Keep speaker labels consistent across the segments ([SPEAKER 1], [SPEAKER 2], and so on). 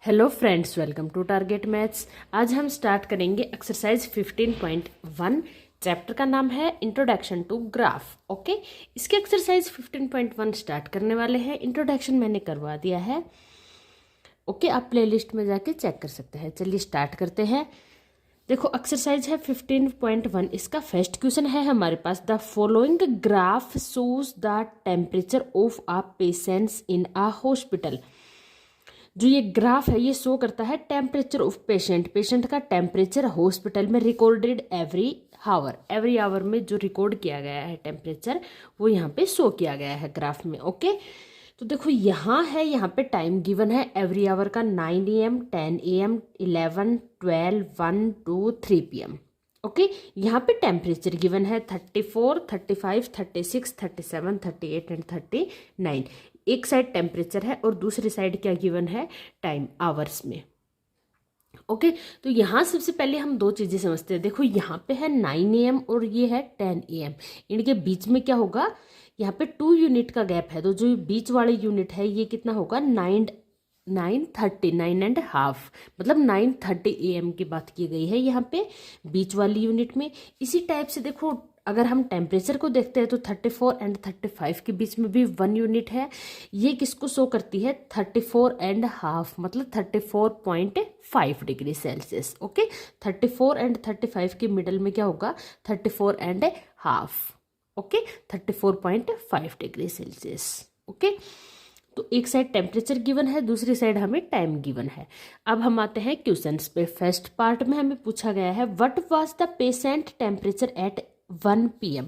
[SPEAKER 1] Hello friends, welcome to target maths. आज हम start करेंगे एक्सरसाइज 15.1। चैप्टर का नाम है इंट्रोडक्शन टू ग्राफ। ओके, इसके एक्सरसाइज 15.1 स्टार्ट करने वाले हैं। इंट्रोडक्शन मैंने करवा दिया है। ओके, आप प्लेलिस्ट में जाके चेक कर सकते हैं। चलिए स्टार्ट करते हैं। देखो, एक्सरसाइज है 15.1। इसका फर्स्ट क्वेश्चन है हमारे पास, the following graph shows the temperature of a patients in a hospital. जो ये ग्राफ है ये शो करता है टेम्परेचर ऑफ पेशेंट का टेम्परेचर हॉस्पिटल में रिकॉर्डेड एवरी आवर में जो रिकॉर्ड किया गया है टेम्परेचर वो यहाँ पे शो किया गया है ग्राफ में। ओके, तो देखो यहाँ पे टाइम गिवन है एवरी आवर का 9 AM, 10 AM, 11, 12, 1, 2, 3 PM। ओके, यहाँ पे टेम्परेचर गिवन है 34, 35, 36, 37, 38 एंड 39। एक साइड टेम्परेचर है और दूसरी साइड क्या गिवन है, टाइम आवर्स में। ओके, तो यहाँ सबसे पहले हम दो चीजें समझते हैं। देखो, यहाँ पे है 9 AM और ये है 10 AM। इनके बीच में क्या होगा, यहाँ पे 2 यूनिट का गैप है, तो जो बीच वाले यूनिट है ये कितना होगा, 9:30 मतलब 9:30 AM की बात की गई है यहाँ पे बीच वाली यूनिट में। इसी टाइप से देखो, अगर हम टेम्परेचर को देखते हैं तो 34 एंड 35 के बीच में भी 1 यूनिट है। ये किसको शो करती है, 34.5 मतलब 34.5 डिग्री सेल्सियस। ओके, 34 एंड 35 के मिडल में क्या होगा, 34.5। Okay, 34.5 degree Celsius. ओके, तो एक साइड टेम्परेचर गिवन है, दूसरी साइड हमें टाइम गिवन है। अब हम आते हैं क्वेश्चंस पे। फर्स्ट पार्ट में हमें पूछा गया है, what was the patient temperature at 1 PM।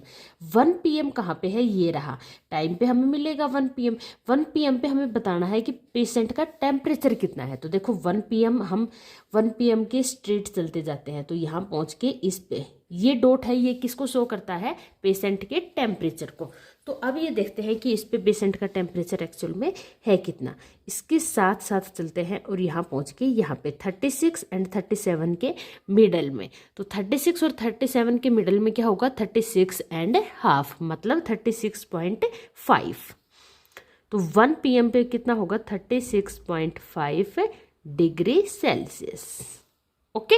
[SPEAKER 1] 1 PM कहाँ पे है, ये रहा। टाइम पे हमें मिलेगा 1 PM। 1 PM पे हमें बताना है कि पेशेंट का टेम्परेचर कितना है। तो देखो 1 PM, हम 1 PM के स्ट्रेट चलते जाते हैं, तो यहाँ पहुँच के इस पे ये डॉट है, ये किसको शो करता है, पेशेंट के टेम्परेचर को। तो अब ये देखते हैं कि इस पे पेशेंट का टेम्परेचर एक्चुअल में है कितना। इसके साथ साथ चलते हैं और यहाँ पहुँच के यहाँ पे 36 एंड 37 के मिडल में। तो 36 और 37 के मिडल में क्या होगा, 36.5 मतलब 36.5। तो 1 PM पे कितना होगा, 36.5 degree Celsius. Okay,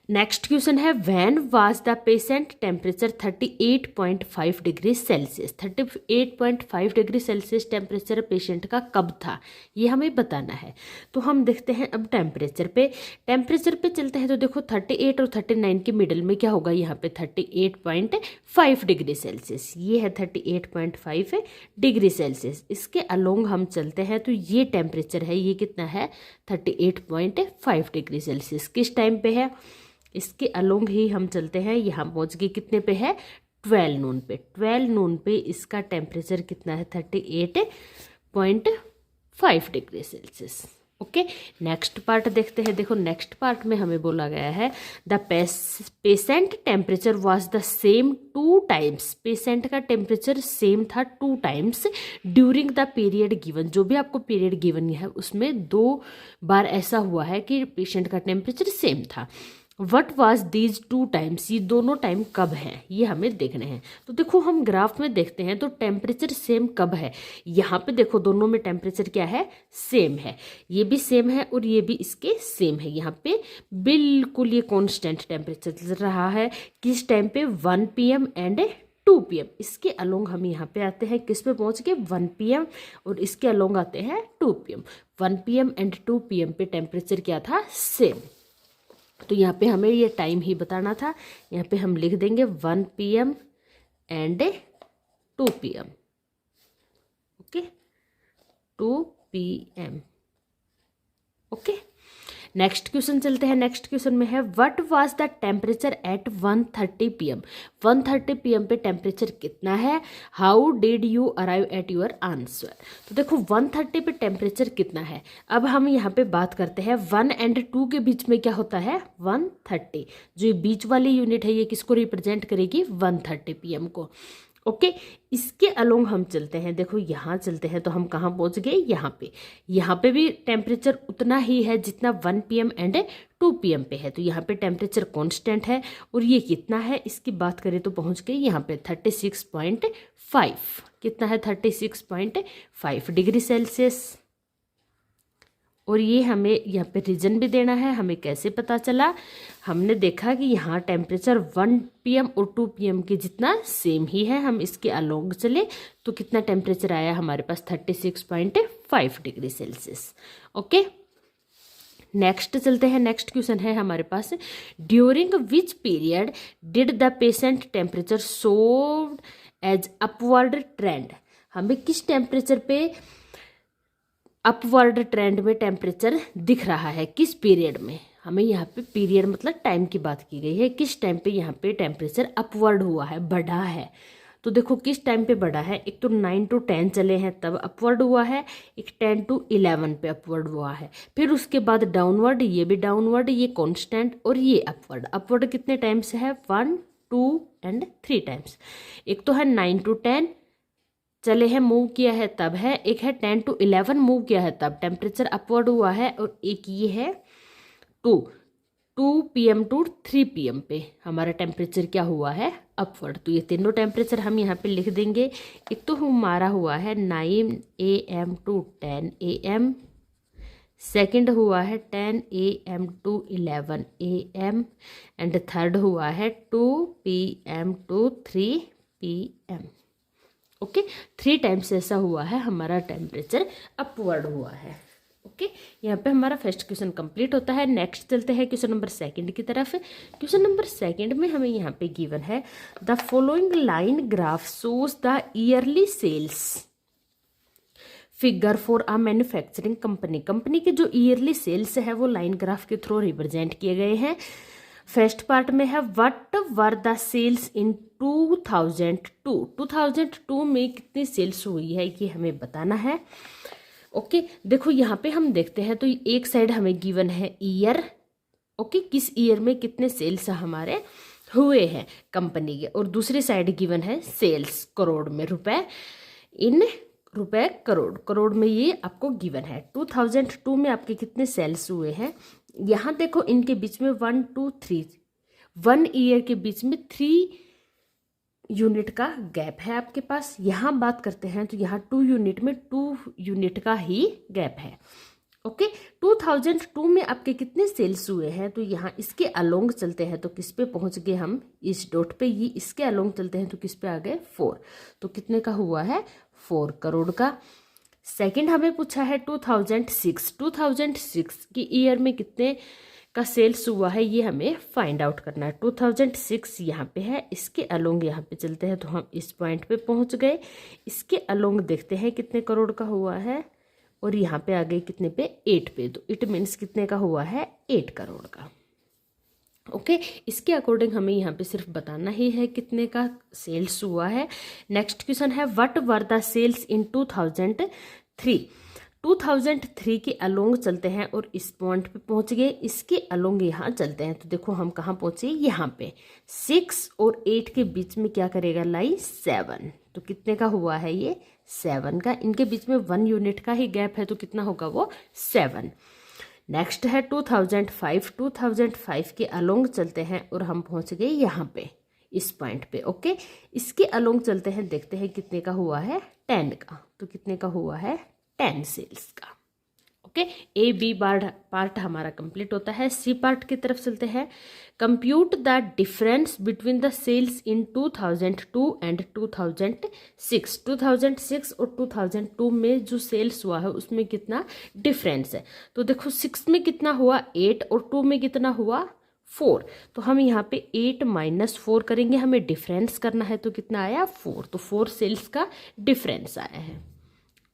[SPEAKER 1] next question है, when was the patient temperature 38.5 degree Celsius. 38.5 degree Celsius temperature patient का कब था, ये हमें बताना है। तो हम देखते हैं अब टेम्परेचर पे चलते हैं। तो देखो 38 और 39 के मिडल में क्या होगा, यहाँ पे 38.5 डिग्री सेल्सियस। ये है 38.5 डिग्री सेल्सियस। इसके अलोंग हम चलते हैं तो ये टेम्परेचर है, ये कितना है, 38.5 डिग्री सेल्सियस। किस टाइम पे है, इसके अलोंग ही हम चलते हैं। यहाँ पहुँच गए कितने पे है, 12 नून पे। 12 नून पे इसका टेम्परेचर कितना है, 38.5 degree Celsius. Okay, next part देखते हैं। देखो नेक्स्ट पार्ट में हमें बोला गया है, the patient temperature was the same 2 times. Patient का टेम्परेचर सेम था 2 times during the period given. जो भी आपको पीरियड गिवन है उसमें 2 बार ऐसा हुआ है कि पेशेंट का टेम्परेचर सेम था। वट वाज दीज 2 टाइम्स, ये दोनों टाइम कब हैं, ये हमें देखने हैं। तो देखो हम ग्राफ में देखते हैं तो टेम्परेचर सेम कब है। यहाँ पे देखो दोनों में टेम्परेचर क्या है, सेम है। ये भी सेम है और ये भी इसके सेम है। यहाँ पे बिल्कुल ये कांस्टेंट टेम्परेचर चल रहा है। किस टाइम पे, 1 PM एंड 2 PM। इसके अलोंग हम यहाँ पे आते हैं, किस पे पहुँच गए, 1 PM और इसके अलोंग आते हैं 2 PM। 1 PM एंड 2 PM पे टेम्परेचर क्या था, सेम। तो यहाँ पे हमें ये टाइम ही बताना था। यहाँ पे हम लिख देंगे 1 PM and 2 PM। Okay, 2 PM। Okay, next question चलते हैं। नेक्स्ट क्वेश्चन में है, what was the temperature at 1:30 PM। 1:30 PM पे टेम्परेचर कितना है, how did you arrive at your answer. तो देखो 1:30 पे टेम्परेचर कितना है। अब हम यहाँ पे बात करते हैं 1 एंड 2 के बीच में क्या होता है, 1:30। जो ये बीच वाली यूनिट है ये किसको रिप्रेजेंट करेगी, 1:30 PM को। ओके, इसके अलोंग हम चलते हैं। देखो यहाँ चलते हैं तो हम कहाँ पहुँच गए, यहाँ पे भी टेम्परेचर उतना ही है जितना 1 PM एंड 2 PM पे है। तो यहाँ पे टेम्परेचर कांस्टेंट है और ये कितना है, इसकी बात करें तो पहुँच गए यहाँ पे 36.5। कितना है, 36.5 डिग्री सेल्सियस। और ये हमें यहाँ पे रीजन भी देना है। हमें कैसे पता चला, हमने देखा कि यहाँ टेम्परेचर 1 PM और 2 PM के जितना सेम ही है। हम इसके अलोंग चले तो कितना टेम्परेचर आया हमारे पास 36.5 डिग्री सेल्सियस। ओके, नेक्स्ट चलते हैं। नेक्स्ट क्वेश्चन है हमारे पास, during which period did the patient temperature showed as upward trend. हमें किस टेम्परेचर पे अपवर्ड ट्रेंड में टेम्परेचर दिख रहा है, किस पीरियड में। हमें यहाँ पे पीरियड मतलब टाइम की बात की गई है, किस टाइम पे यहाँ पे टेम्परेचर अपवर्ड हुआ है, बढ़ा है। तो देखो किस टाइम पे बढ़ा है, एक तो 9 to 10 चले हैं तब अपवर्ड हुआ है, एक 10 to 11 पे अपवर्ड हुआ है, फिर उसके बाद डाउनवर्ड, ये भी डाउनवर्ड, ये कांस्टेंट और ये अपवर्ड। अपवर्ड कितने टाइम्स है, 1, 2 and 3 टाइम्स। एक तो है 9 to 10 चले हैं, मूव किया है तब है, एक है 10 to 11 मूव किया है तब टेम्परेचर अपवर्ड हुआ है, और एक ये है 2 PM to 3 PM पे हमारा टेम्परेचर क्या हुआ है, अपवर्ड। तो ये तीनों टेम्परेचर हम यहाँ पे लिख देंगे। एक तो हमारा हुआ है 9 AM to 10 AM, सेकंड हुआ है 10 AM to 11 AM, and third हुआ है 2 PM to 3 PM। Okay, 3 times ऐसा हुआ है हमारा टेम्परेचर अपवर्ड हुआ है। ओके, यहाँ पे हमारा फर्स्ट क्वेश्चन कंप्लीट होता है। नेक्स्ट चलते हैं क्वेश्चन नंबर सेकंड की तरफ। क्वेश्चन नंबर सेकंड में हमें यहाँ पे गिवन है, the following line graph shows the yearly sales figure for a manufacturing company. Company के जो ईयरली सेल्स है वो लाइन ग्राफ के थ्रू रिप्रेजेंट किए गए हैं। फर्स्ट पार्ट में है, what were the sales in 2002। 2002 में कितनी सेल्स हुई है ये हमें बताना है। ओके, देखो यहाँ पे हम देखते हैं तो एक साइड हमें गिवन है ईयर। ओके, किस ईयर में कितने सेल्स हमारे हुए हैं कंपनी के, और दूसरी साइड गिवन है सेल्स करोड़ में, रुपए इन रुपए करोड़, करोड़ में ये आपको गिवन है। 2002 में आपके कितने सेल्स हुए हैं, यहाँ देखो इनके बीच में 1, 2, 3, 1 ईयर के बीच में 3 यूनिट का गैप है आपके पास। यहाँ बात करते हैं तो यहाँ 2 यूनिट में 2 यूनिट का ही गैप है। ओके, 2002 में आपके कितने सेल्स हुए हैं, तो यहाँ इसके अलोंग चलते हैं तो किस पे पहुंच गए हम, इस डॉट पे, ये इसके अलोंग चलते हैं तो किस पे आ गए, 4। तो कितने का हुआ है, 4 करोड़ का। सेकंड हमें पूछा है 2006। 2006 की ईयर में कितने का सेल्स हुआ है ये हमें फाइंड आउट करना है। 2006 यहाँ पे है, इसके अलोंग यहाँ पे चलते हैं तो हम इस पॉइंट पे पहुँच गए। इसके अलोंग देखते हैं कितने करोड़ का हुआ है, और यहाँ पे आ गए कितने पे, 8 पे। तो इट मीन्स कितने का हुआ है, 8 करोड़ का। ओके, इसके अकॉर्डिंग हमें यहाँ पे सिर्फ बताना ही है कितने का सेल्स हुआ है। नेक्स्ट क्वेश्चन है, व्हाट वर द सेल्स इन 2003। 2003 के अलोंग चलते हैं और इस पॉइंट पे पहुंच गए। इसके अलोंग यहाँ चलते हैं तो देखो हम कहाँ पहुंचे, यहाँ पे 6 और 8 के बीच में क्या करेगा, लाई 7। तो कितने का हुआ है ये, 7 का। इनके बीच में 1 यूनिट का ही गैप है तो कितना होगा वो, 7। नेक्स्ट है 2005। 2005 के अलोंग चलते हैं और हम पहुंच गए यहाँ पे, इस पॉइंट पे। ओके, इसके अलोंग चलते हैं, देखते हैं कितने का हुआ है, 10 का। तो कितने का हुआ है, 10 सेल्स का। ओके, ए बी पार्ट हमारा कंप्लीट होता है। सी पार्ट की तरफ चलते हैं। Compute the difference between the sales in 2002 and 2006। 2006 और 2002 में जो सेल्स हुआ है उसमें कितना डिफरेंस है। तो देखो 6 में कितना हुआ, 8, और 2 में कितना हुआ, 4। तो हम यहाँ पे 8 - 4 करेंगे, हमें डिफरेंस करना है तो कितना आया, 4। तो 4 सेल्स का डिफरेंस आया है।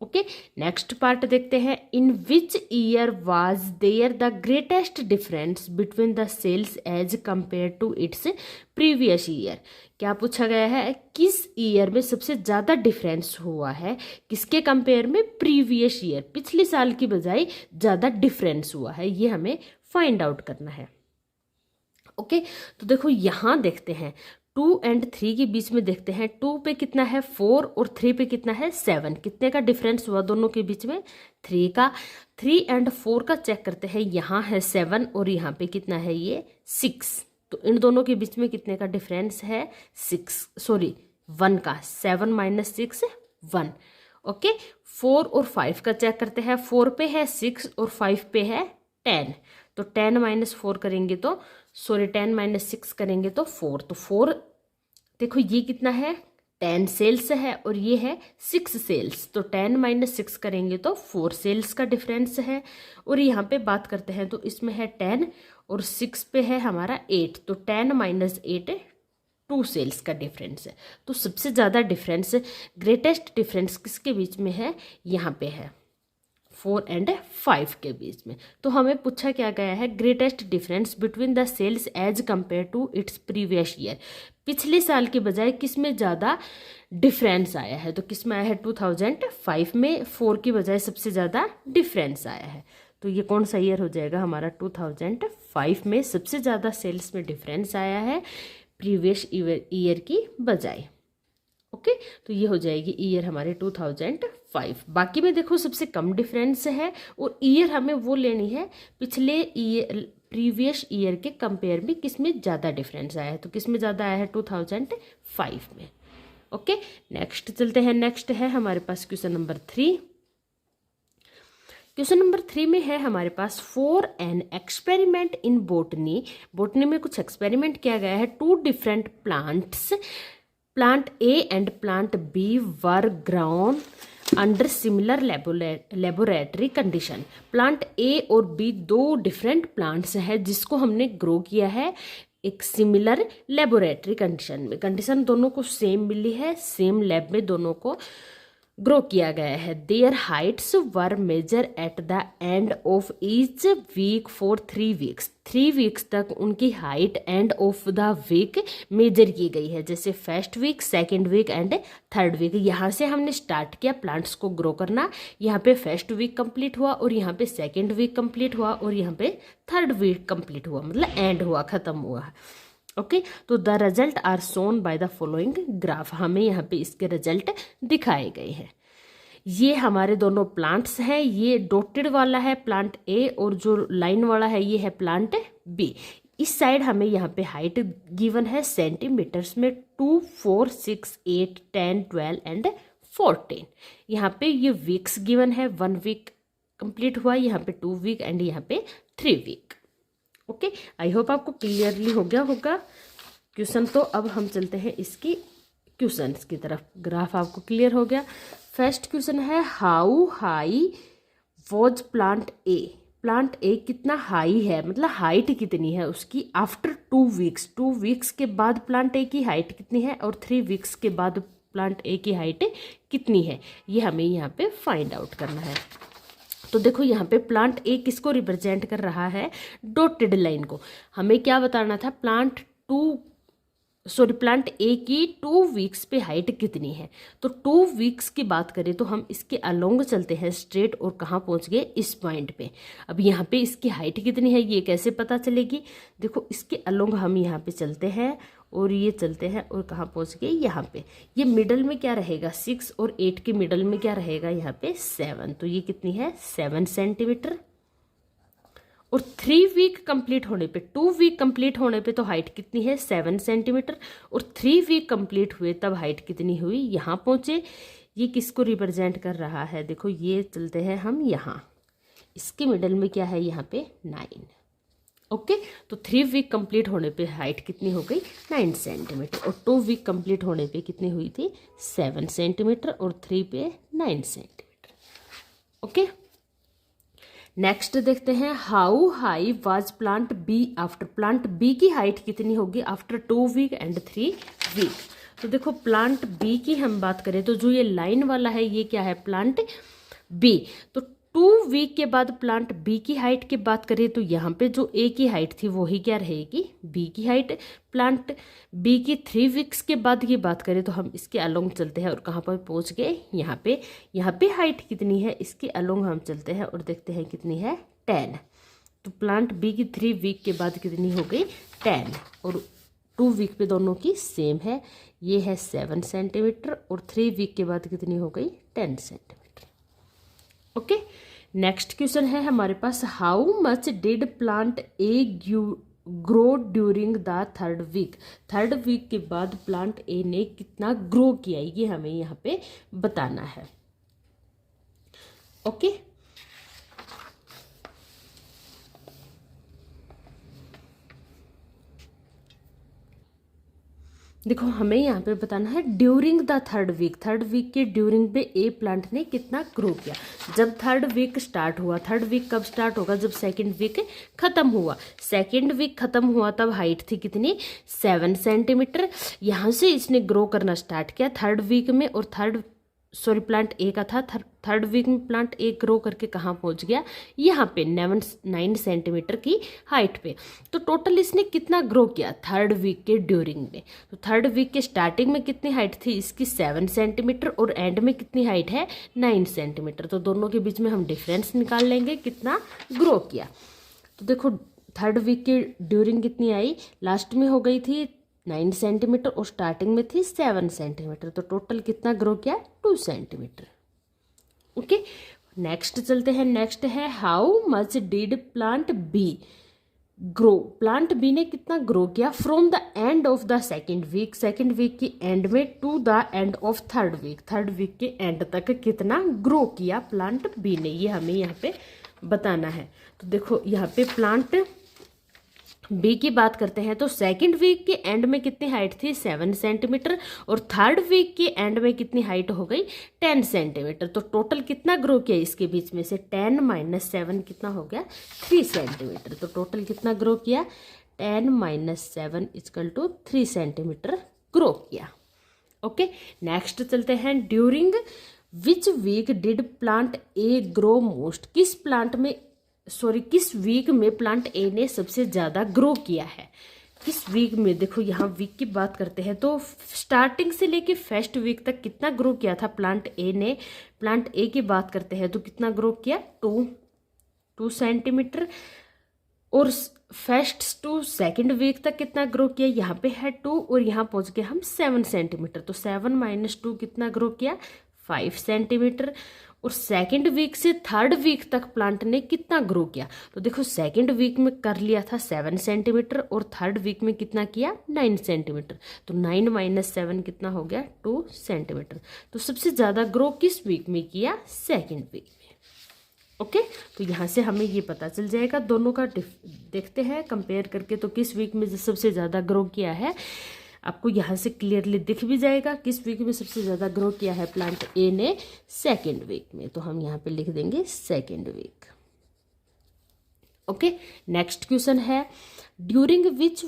[SPEAKER 1] ओके, नेक्स्ट पार्ट देखते हैं। In which year was there the greatest difference between the sales as compare to its previous year. क्या पूछा गया है, किस ईयर में सबसे ज़्यादा डिफरेंस हुआ है, किसके कंपेयर में, प्रीवियस ईयर, पिछले साल की बजाय ज़्यादा डिफरेंस हुआ है, ये हमें फाइंड आउट करना है। ओके, तो देखो यहाँ देखते हैं 2 और 3 के बीच में देखते हैं, 2 पे कितना है, 4, और 3 पे कितना है, 7। कितने का डिफरेंस हुआ दोनों के बीच में, 3 का। 3 और 4 का चेक करते हैं, यहाँ है 7 और यहाँ पे कितना है, ये 6। तो इन दोनों के बीच में कितने का डिफरेंस है, 1 का। 7 - 6 1। ओके, 4 और 5 का चेक करते हैं। 4 पे है 6 और 5 पे है 10, तो 10 माइनस 4 करेंगे तो 10 माइनस 6 करेंगे तो 4, तो 4 देखो ये कितना है 10 सेल्स है और ये है 6 सेल्स, तो 10 माइनस 6 करेंगे तो 4 सेल्स का डिफरेंस है। और यहाँ पे बात करते हैं तो इसमें है 10 और 6 पे है हमारा 8, तो 10 माइनस 8 2 सेल्स का डिफरेंस है। तो सबसे ज़्यादा डिफरेंस, ग्रेटेस्ट डिफरेंस किसके बीच में है, यहाँ पे है 4 एंड 5 के बीच में। तो हमें पूछा क्या गया है, greatest difference between the sales as compare to its previous year, पिछले साल के बजाय किस में ज़्यादा डिफरेंस आया है। तो किस में आया है, 2005 में 4 की बजाय सबसे ज़्यादा डिफरेंस आया है। तो ये कौन सा ईयर हो जाएगा हमारा, 2005 में सबसे ज़्यादा सेल्स में डिफरेंस आया है प्रीवियस ईयर की बजाय। ओके, तो ये हो जाएगी ईयर हमारे 2005। बाकी में देखो सबसे कम डिफरेंस है और ईयर हमें वो लेनी है पिछले ईयर प्रीवियस ईयर के कंपेयर में किस में ज़्यादा डिफरेंस आया है। तो किस में ज़्यादा आया है, 2005 में। ओके, नेक्स्ट चलते हैं। नेक्स्ट है हमारे पास क्वेश्चन नंबर 3। क्वेश्चन नंबर 3 में है हमारे पास for an experiment in botany. Botany में कुछ एक्सपेरिमेंट किया गया है। 2 different plants, plant A and plant B were grown under similar laboratory condition. Plant A और बी 2 डिफरेंट प्लांट्स हैं जिसको हमने ग्रो किया है एक सिमिलर लेबोरेटरी कंडीशन में। कंडीशन दोनों को सेम मिली है, सेम लैब में दोनों को ग्रो किया गया है। Their heights were measure at the end of each week for 3 weeks. 3 weeks तक उनकी height end of the week measure की गई है, जैसे first week, second week and third week. यहाँ से हमने स्टार्ट किया प्लांट्स को ग्रो करना। यहाँ पे फर्स्ट वीक कंप्लीट हुआ और यहाँ पे सेकेंड वीक कंप्लीट हुआ और यहाँ पे थर्ड वीक कंप्लीट हुआ, मतलब एंड हुआ, खत्म हुआ। ओके, तो the result are shown by the following graph. हमें यहाँ पे इसके रिजल्ट दिखाए गए हैं। ये हमारे दोनों प्लांट्स हैं, ये डॉटेड वाला है प्लांट ए और जो लाइन वाला है ये है प्लांट बी। इस साइड हमें यहाँ पे हाइट गिवन है सेंटीमीटर्स में 2, 4, 6, 8, 10, 12 एंड 14। यहाँ पे ये वीक्स गिवन है, 1 वीक कंप्लीट हुआ, यहाँ पे 2 वीक एंड यहाँ पे 3 वीक। ओके, आई होप आपको क्लियरली हो गया होगा क्वेश्चन। तो अब हम चलते हैं इसकी क्वेश्चन की तरफ। ग्राफ आपको क्लियर हो गया। फर्स्ट क्वेश्चन है how high was plant A. Plant A कितना हाई है, मतलब हाइट कितनी है उसकी आफ्टर 2 वीक्स। 2 वीक्स के बाद प्लांट ए की हाइट कितनी है और 3 वीक्स के बाद प्लांट ए की हाइट कितनी है, ये हमें यहाँ पे फाइंड आउट करना है। तो देखो यहाँ पे प्लांट ए किसको रिप्रेजेंट कर रहा है, डॉटेड लाइन को। हमें क्या बताना था, प्लांट ए की 2 वीक्स पे हाइट कितनी है। तो 2 वीक्स की बात करें तो हम इसके अलोंग चलते हैं स्ट्रेट और कहाँ पहुँच गए, इस पॉइंट पे। अब यहाँ पे इसकी हाइट कितनी है ये कैसे पता चलेगी, देखो इसके अलोंग हम यहाँ पे चलते हैं और ये चलते हैं और कहाँ पहुँच गए यहाँ पे। ये मिडल में क्या रहेगा, 6 और 8 के मिडल में क्या रहेगा यहाँ पे 7, तो ये कितनी है 7 सेंटीमीटर। और 3 वीक कंप्लीट होने पे, 2 वीक कंप्लीट होने पे तो हाइट कितनी है 7 सेंटीमीटर और 3 वीक कंप्लीट हुए तब हाइट कितनी हुई, यहाँ पहुँचे। ये किसको रिप्रेजेंट कर रहा है, देखो ये चलते हैं हम यहाँ, इसके मिडल में क्या है यहाँ पे 9। ओके, तो 3 वीक कंप्लीट होने पे हाइट कितनी हो गई 9 सेंटीमीटर और 2 वीक कंप्लीट होने पे कितनी हुई थी 7 सेंटीमीटर और 3 पे 9 सेंटीमीटर। ओके, नेक्स्ट देखते हैं how high was plant B after. Plant B की हाइट कितनी होगी आफ्टर 2 वीक एंड 3 वीक। तो देखो प्लांट बी की हम बात करें तो जो ये लाइन वाला है ये क्या है, प्लांट बी। तो 2 वीक के बाद प्लांट बी की हाइट की बात करें तो यहाँ पे जो ए की हाइट थी वही क्या रहेगी, बी की हाइट। प्लांट बी की 3 वीक्स के बाद की बात करें तो हम इसके अलोंग चलते हैं और कहाँ पर पहुँच गए, यहाँ पे हाइट कितनी है, इसके अलोंग हम चलते हैं और देखते हैं कितनी है 10। तो प्लांट बी की 3 वीक के बाद कितनी हो गई 10 और 2 वीक पे दोनों की सेम है, ये है 7 सेंटीमीटर और 3 वीक के बाद कितनी हो गई 10 सेंटीमीटर। ओके, नेक्स्ट क्वेश्चन है हमारे पास how much did plant A grow during the 3rd week. 3rd week के बाद प्लांट ए ने कितना ग्रो किया, ये हमें यहाँ पे बताना है। ओके। देखो हमें यहाँ पे बताना है ड्यूरिंग द थर्ड वीक के ड्यूरिंग पे ए प्लांट ने कितना ग्रो किया। जब थर्ड वीक स्टार्ट हुआ, थर्ड वीक कब स्टार्ट होगा, जब सेकंड वीक खत्म हुआ। सेकंड वीक खत्म हुआ तब हाइट थी कितनी, 7 सेंटीमीटर। यहाँ से इसने ग्रो करना स्टार्ट किया थर्ड वीक में, और प्लांट ए का था, थर्ड वीक में प्लांट ए ग्रो करके कहाँ पहुँच गया, यहाँ पे 9 सेंटीमीटर की हाइट पे। तो टोटल इसने कितना ग्रो किया थर्ड वीक के ड्यूरिंग में। तो थर्ड वीक के स्टार्टिंग में कितनी हाइट थी इसकी, 7 सेंटीमीटर, और एंड में कितनी हाइट है, 9 सेंटीमीटर। तो दोनों के बीच में हम डिफरेंस निकाल लेंगे कितना ग्रो किया। तो देखो थर्ड वीक की ड्यूरिंग कितनी आई, लास्ट में हो गई थी 9 सेंटीमीटर और स्टार्टिंग में थी 7 सेंटीमीटर। तो टोटल कितना ग्रो किया, 2 सेंटीमीटर। ओके, नेक्स्ट चलते हैं। नेक्स्ट है how much did plant B grow. Plant B ने कितना ग्रो किया from the end of the second week की एंड में to the end of third week के एंड तक कितना ग्रो किया प्लांट बी ने, ये हमें यहाँ पे बताना है। तो देखो यहाँ पे प्लांट बी की बात करते हैं तो सेकंड वीक के एंड में कितनी हाइट थी, 7 सेंटीमीटर, और थर्ड वीक के एंड में कितनी हाइट हो गई, 10 सेंटीमीटर। तो टोटल कितना ग्रो किया इसके बीच में से, 10 - 7 कितना हो गया, 3 सेंटीमीटर। तो टोटल कितना ग्रो किया, 10 - 7 = 3 सेंटीमीटर ग्रो किया। ओके, नेक्स्ट चलते हैं। During which week did plant A grow most. किस वीक में प्लांट ए ने सबसे ज़्यादा ग्रो किया है, किस वीक में। देखो यहाँ वीक की बात करते हैं तो स्टार्टिंग से लेके फर्स्ट वीक तक कितना ग्रो किया था प्लांट ए ने। प्लांट ए की बात करते हैं तो कितना ग्रो किया, 2 सेंटीमीटर। और फर्स्ट टू सेकंड वीक तक कितना ग्रो किया, यहाँ पे है 2 और यहाँ पहुँच गए हम 7 सेंटीमीटर। तो 7 - 2 कितना ग्रो किया, 5 सेंटीमीटर। और सेकंड वीक से थर्ड वीक तक प्लांट ने कितना ग्रो किया, तो देखो सेकंड वीक में कर लिया था 7 सेंटीमीटर और थर्ड वीक में कितना किया, 9 सेंटीमीटर। तो 9 - 7 कितना हो गया, 2 सेंटीमीटर। तो सबसे ज़्यादा ग्रो किस वीक में किया, सेकंड वीक में। ओके, तो यहाँ से हमें ये पता चल जाएगा दोनों का देखते हैं कंपेयर करके, तो किस वीक में सबसे ज़्यादा ग्रो किया है आपको यहाँ से क्लियरली दिख भी जाएगा। किस वीक में सबसे ज़्यादा ग्रो किया है प्लांट ए ने, सेकेंड वीक में। तो हम यहाँ पे लिख देंगे second week. Okay, next question है during which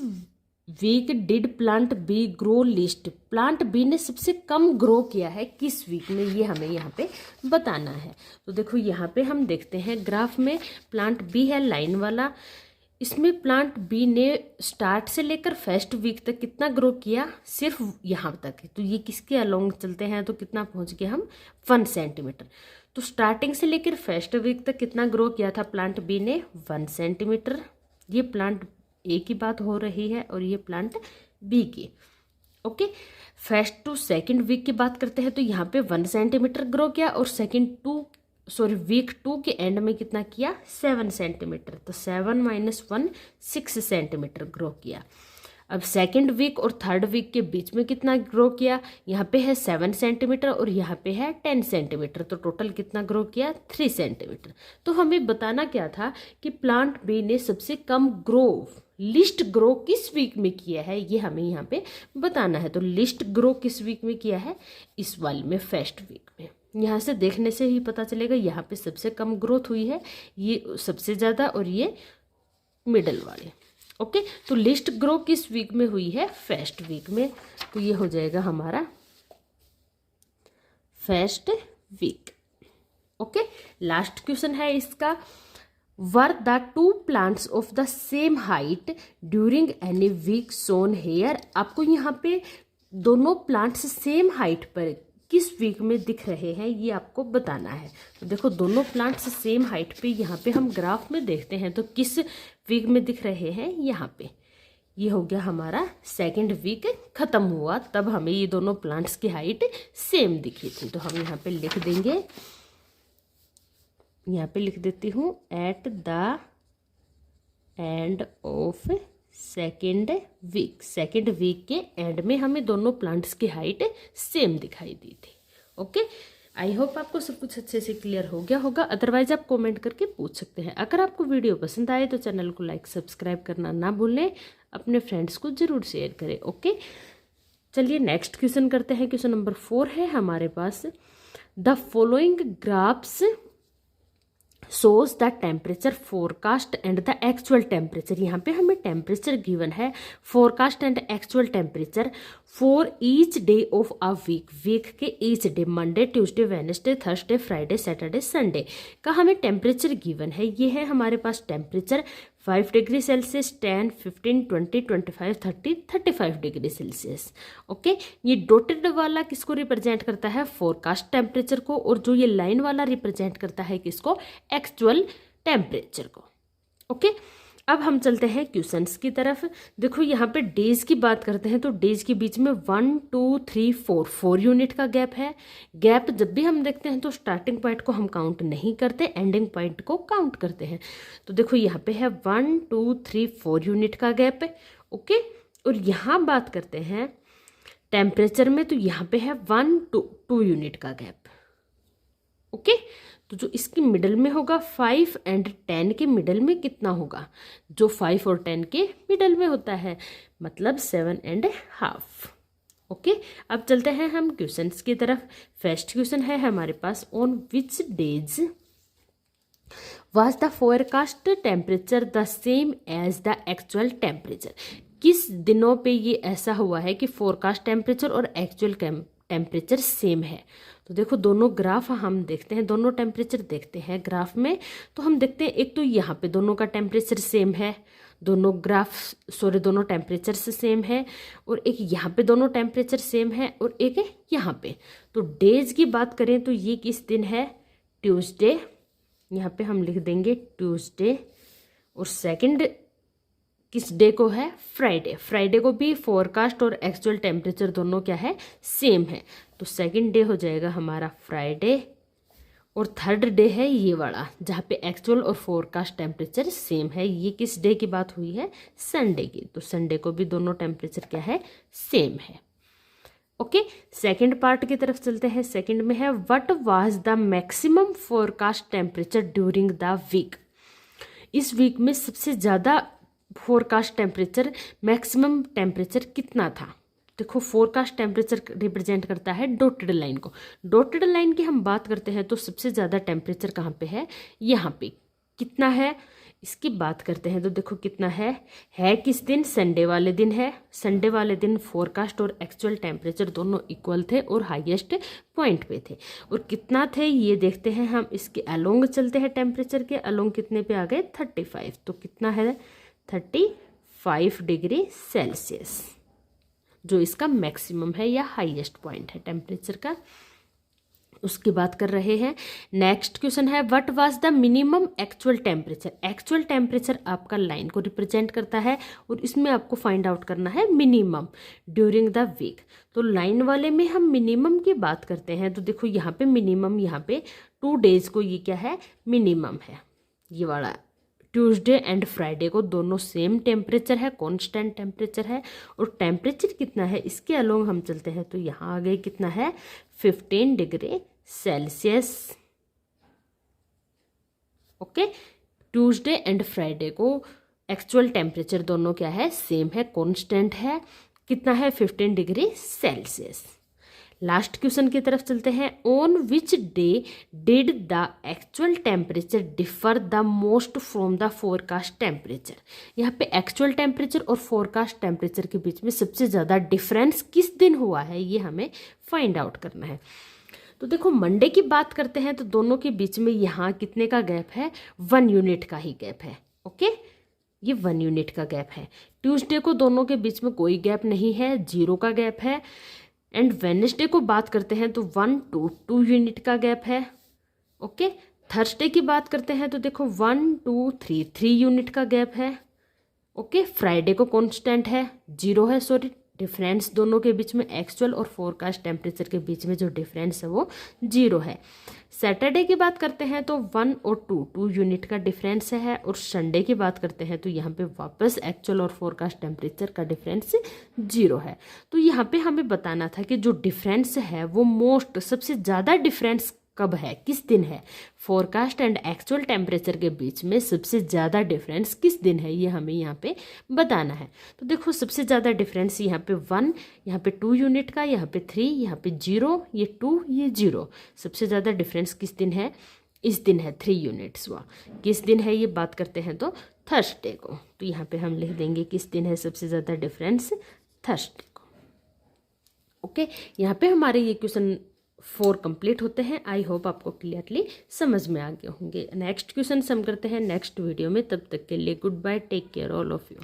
[SPEAKER 1] week did plant B grow least. Plant B ने सबसे कम ग्रो किया है किस वीक में, ये हमें यहाँ पे बताना है। तो देखो यहाँ पे हम देखते हैं ग्राफ में प्लांट बी है लाइन वाला, इसमें प्लांट बी ने स्टार्ट से लेकर फर्स्ट वीक तक कितना ग्रो किया, सिर्फ यहाँ तक है। तो ये किसके अलोंग चलते हैं तो कितना पहुँच गए हम, 1 सेंटीमीटर। तो स्टार्टिंग से लेकर फर्स्ट वीक तक कितना ग्रो किया था प्लांट बी ने, 1 सेंटीमीटर। ये प्लांट ए की बात हो रही है और ये प्लांट बी की। Okay, first to second week की बात करते हैं तो यहाँ पे 1 सेंटीमीटर ग्रो किया, और वीक 2 के एंड में कितना किया, 7 सेंटीमीटर। तो 7 - 1 6 सेंटीमीटर ग्रो किया। अब सेकंड वीक और थर्ड वीक के बीच में कितना ग्रो किया, यहाँ पे है 7 सेंटीमीटर और यहाँ पे है 10 सेंटीमीटर। तो टोटल कितना ग्रो किया, 3 सेंटीमीटर। तो हमें बताना क्या था कि प्लांट बी ने सबसे कम लिस्ट ग्रो किस वीक में किया है, ये हमें यहाँ पे बताना है। तो लिस्ट ग्रो किस वीक में किया है, इस वाले में, फर्स्ट वीक में। यहाँ से देखने से ही पता चलेगा यहाँ पे सबसे कम ग्रोथ हुई है, ये सबसे ज़्यादा और ये मिडल वाले। ओके, तो लिस्ट ग्रो किस वीक में हुई है, फर्स्ट वीक में। तो ये हो जाएगा हमारा first week. Okay, last question है इसका, were the 2 plants of the same height during any week shown here. आपको यहाँ पे दोनों प्लांट्स सेम हाइट पर किस वीक में दिख रहे हैं ये आपको बताना है। तो देखो दोनों प्लांट्स सेम हाइट पे यहाँ पे हम ग्राफ में देखते हैं तो किस वीक में दिख रहे हैं, यहाँ पे। ये हो गया हमारा सेकंड वीक खत्म हुआ, तब हमें ये दोनों प्लांट्स की हाइट सेम दिखी थी। तो हम यहाँ पे लिख देंगे, यहाँ पे लिख देती हूँ, at the end of second week के एंड में हमें दोनों प्लांट्स की हाइट सेम दिखाई दी थी। ओके, आई होप आपको सब कुछ अच्छे से क्लियर हो गया होगा, अदरवाइज आप कमेंट करके पूछ सकते हैं। अगर आपको वीडियो पसंद आए तो चैनल को लाइक सब्सक्राइब करना ना भूलें, अपने फ्रेंड्स को ज़रूर शेयर करें। ओके, चलिए नेक्स्ट क्वेश्चन करते हैं। क्वेश्चन नंबर 4 है हमारे पास, the following graphs shows the temperature forecast and the actual temperature। यहाँ पे हमें टेम्परेचर गिवन है, forecast and actual temperature for each day of a week. Week के each day, Monday, Tuesday, Wednesday, Thursday, Friday, Saturday, Sunday का हमें temperature given है। ये है हमारे पास temperature 5 degree Celsius, 10, 15, 20, 25, 30, 35 degree Celsius. Okay, ये डॉटेड वाला किसको रिप्रेजेंट करता है? फोरकास्ट टेम्परेचर को, और जो ये लाइन वाला रिप्रेजेंट करता है किसको? एक्चुअल टेम्परेचर को। ओके, अब हम चलते हैं क्वेश्चंस की तरफ। देखो यहाँ पे डेज की बात करते हैं तो डेज के बीच में 1, 2, 3, 4 यूनिट का गैप है। गैप जब भी हम देखते हैं तो स्टार्टिंग पॉइंट को हम काउंट नहीं करते, एंडिंग पॉइंट को काउंट करते हैं। तो देखो यहाँ पे है 1, 2, 3, 4 यूनिट का गैप है। ओके, और यहाँ बात करते हैं टेम्परेचर में, तो यहाँ पे है 1, 2 यूनिट का गैप। ओके, तो जो इसकी मिडल में होगा 5 एंड 10 के मिडल में कितना होगा? जो 5 और 10 के मिडल में होता है, मतलब 7.5। ओके, अब चलते हैं हम क्वेश्चंस की तरफ। फर्स्ट क्वेश्चन है हमारे पास, on which days was the forecast temperature the same as the actual temperature. किस दिनों पे ये ऐसा हुआ है कि फोरकास्ट टेम्परेचर और एक्चुअल टेम्परेचर सेम है? तो देखो दोनों ग्राफ हम देखते हैं, दोनों टेम्परेचर देखते हैं ग्राफ में। तो हम देखते हैं एक तो यहाँ पे दोनों का टेम्परेचर सेम है, दोनों टेम्परेचर से सेम है, और एक यहाँ पे दोनों टेम्परेचर सेम है, और एक है यहाँ पे। तो डेज की बात करें तो ये किस दिन है? ट्यूसडे। यहाँ पे हम लिख देंगे ट्यूसडे, और सेकंड किस डे को है? फ्राइडे। फ्राइडे को भी फोरकास्ट और एक्चुअल टेम्परेचर दोनों क्या है? सेम है। तो सेकंड डे हो जाएगा हमारा फ्राइडे, और थर्ड डे है ये वाला जहाँ पे एक्चुअल और फोरकास्ट टेम्परेचर सेम है। ये किस डे की बात हुई है? संडे की। तो संडे को भी दोनों टेम्परेचर क्या है? सेम है। ओके, सेकंड पार्ट की तरफ चलते हैं। सेकंड में है, what was the maximum forecast temperature during the week. इस वीक में सबसे ज़्यादा फोरकास्ट टेम्परेचर, मैक्सिमम टेम्परेचर कितना था? देखो फोरकास्ट टेम्परेचर रिप्रेजेंट करता है डॉटेड लाइन को। डॉटेड लाइन की हम बात करते हैं तो सबसे ज़्यादा टेम्परेचर कहाँ पे है? यहाँ पे। कितना है इसकी बात करते हैं तो देखो कितना है किस दिन? संडे वाले दिन है। संडे वाले दिन फोरकास्ट और एक्चुअल टेम्परेचर दोनों इक्वल थे और हाईएस्ट पॉइंट पे थे। और कितना थे ये देखते हैं हम, इसके अलोंग चलते हैं। टेम्परेचर के अलोंग कितने पे आ गए? 35। तो कितना है? 35 डिग्री सेल्सियस, जो इसका मैक्सिमम है या हाईएस्ट पॉइंट है टेम्परेचर का, उसकी बात कर रहे हैं। नेक्स्ट क्वेश्चन है, what was the minimum actual temperature. Actual temperature आपका लाइन को रिप्रेजेंट करता है, और इसमें आपको फाइंड आउट करना है मिनिमम ड्यूरिंग द वीक। तो लाइन वाले में हम मिनिमम की बात करते हैं तो देखो यहाँ पे मिनिमम, यहाँ पे 2 डेज को ये क्या है? मिनिमम है। ये वाला ट्यूसडे एंड फ्राइडे को दोनों सेम टेम्परेचर है, कांस्टेंट टेम्परेचर है। और टेम्परेचर कितना है इसके अलोंग हम चलते हैं तो यहाँ आ गए कितना है? 15 degree Celsius. Okay, Tuesday and Friday को एक्चुअल टेम्परेचर दोनों क्या है? सेम है, कांस्टेंट है। कितना है? 15 डिग्री सेल्सियस। लास्ट क्वेश्चन की तरफ चलते हैं, on which day did the actual temperature differ the most from the forecast temperature. यहाँ पे एक्चुअल टेम्परेचर और फोरकास्ट टेम्परेचर के बीच में सबसे ज़्यादा डिफरेंस किस दिन हुआ है, ये हमें फाइंड आउट करना है। तो देखो मंडे की बात करते हैं तो दोनों के बीच में यहाँ कितने का गैप है? 1 यूनिट का ही गैप है। ओके, ये 1 यूनिट का गैप है। ट्यूसडे को दोनों के बीच में कोई गैप नहीं है, 0 का गैप है। एंड वेडनेसडे को बात करते हैं तो 1 to 2 यूनिट का गैप है। ओके, थर्सडे की बात करते हैं तो देखो 1 2 3 3 यूनिट का गैप है। ओके, फ्राइडे को कांस्टेंट है, 0 है, सॉरी डिफरेंस दोनों के बीच में, एक्चुअल और फोरकास्ट टेम्परेचर के बीच में जो डिफरेंस है वो 0 है। सैटरडे की बात करते हैं तो 1 और 2 यूनिट का डिफरेंस है, और संडे की बात करते हैं तो यहाँ पे वापस एक्चुअल और फोरकास्ट टेम्परेचर का डिफरेंस 0 है। तो यहाँ पे हमें बताना था कि जो डिफरेंस है वो सबसे ज़्यादा डिफरेंस कब है, किस दिन है, फोरकास्ट एंड एक्चुअल टेम्परेचर के बीच में सबसे ज़्यादा डिफरेंस किस दिन है, ये हमें यहाँ पे बताना है। तो देखो सबसे ज़्यादा डिफरेंस यहाँ पे 1, यहाँ पे 2 यूनिट का, यहाँ पे 3, यहाँ पे 0, ये 2, ये 0। सबसे ज़्यादा डिफरेंस किस दिन है, इस दिन है 3 यूनिट्स हुआ। किस दिन है ये बात करते हैं तो थर्सडे को। तो यहाँ पे हम लिख देंगे किस दिन है सबसे ज़्यादा डिफरेंस, थर्सडे को। ओके, यहाँ पे हमारे ये क्वेश्चन 4 कंप्लीट होते हैं। आई होप आपको क्लियरली समझ में आ गए होंगे। नेक्स्ट क्वेश्चन हम करते हैं नेक्स्ट वीडियो में। तब तक के लिए good bye, take care all of you.